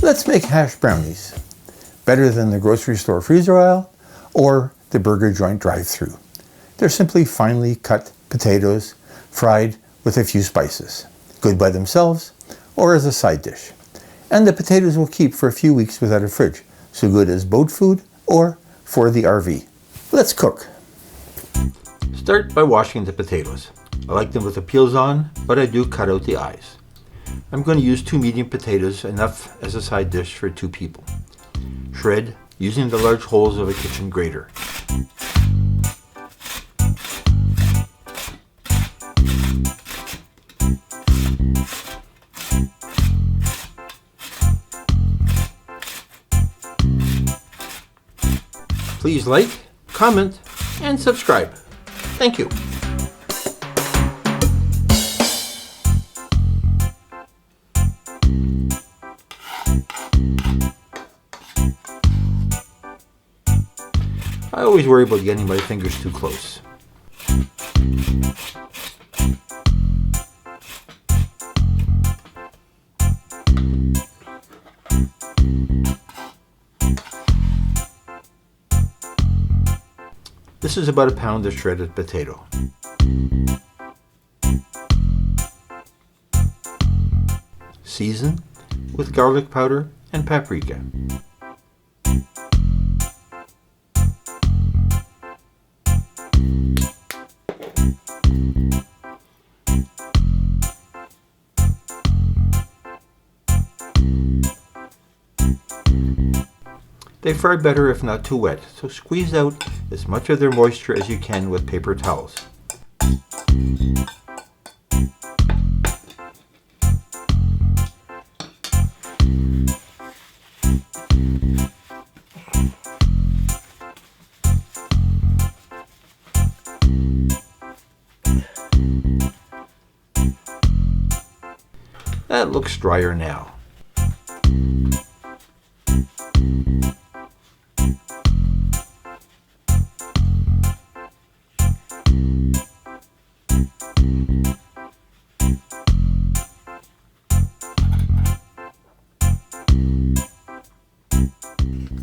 Let's make hash brownies. Better than the grocery store freezer aisle or the burger joint drive-thru. They're simply finely cut potatoes fried with a few spices. Good by themselves or as a side dish. And the potatoes will keep for a few weeks without a fridge. So good as boat food or for the RV. Let's cook. Start by washing the potatoes. I like them with the peels on, but I do cut out the eyes. I'm going to use 2 medium potatoes, enough as a side dish for 2 people. Shred using the large holes of a kitchen grater. Please like, comment, and subscribe. Thank you. I always worry about getting my fingers too close. This is about a pound of shredded potato. Season with garlic powder and paprika. They fry better if not too wet, so squeeze out as much of their moisture as you can with paper towels. That looks drier now.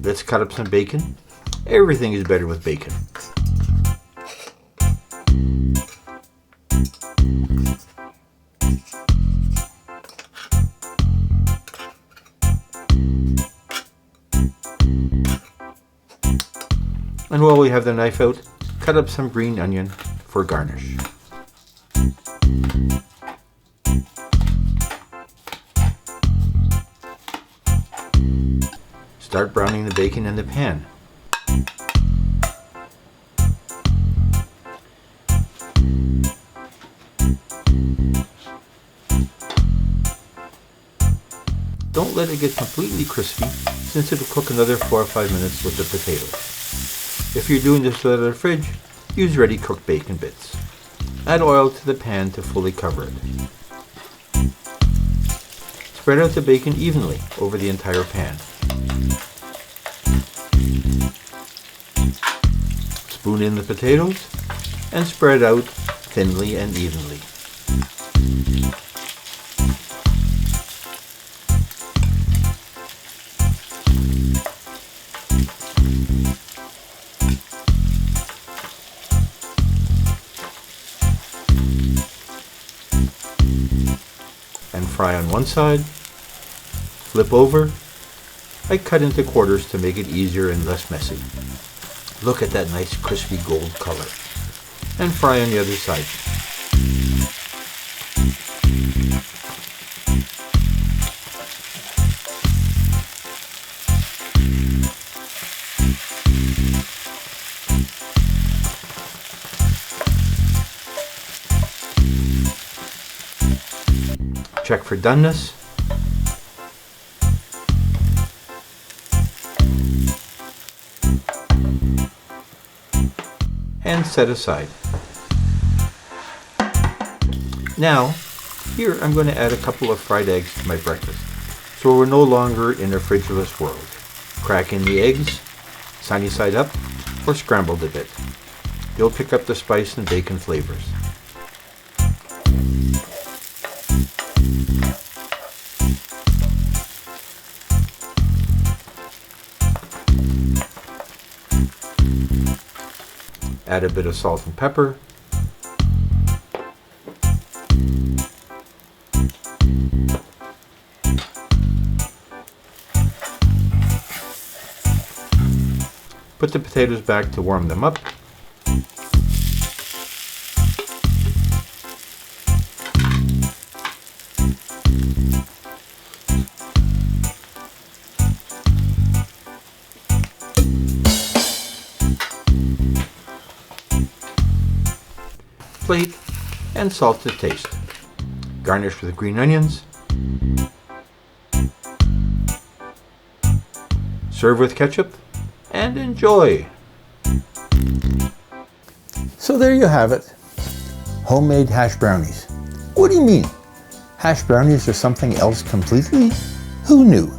Let's cut up some bacon. Everything is better with bacon. And while we have the knife out, cut up some green onion for garnish. Start browning the bacon in the pan. Don't let it get completely crispy, since it'll cook another 4 or 5 minutes with the potatoes. If you're doing this without a fridge, use ready cooked bacon bits. Add oil to the pan to fully cover it. Spread out the bacon evenly over the entire pan. Spoon in the potatoes and spread out thinly and evenly. And fry on one side, flip over. I cut into quarters to make it easier and less messy. Look at that nice crispy gold color. And fry on the other side. Check for doneness. And set aside. Now, here I'm going to add a couple of fried eggs to my breakfast, so we're no longer in a fridgeless world. Crack in the eggs, sunny side up, or scrambled a bit. You'll pick up the spice and bacon flavors. Add a bit of salt and pepper. Put the potatoes back to warm them up. Plate and salt to taste. Garnish with green onions. Serve with ketchup and enjoy. So there you have it. Homemade hash brownies. What do you mean? Hash brownies are something else completely? Who knew?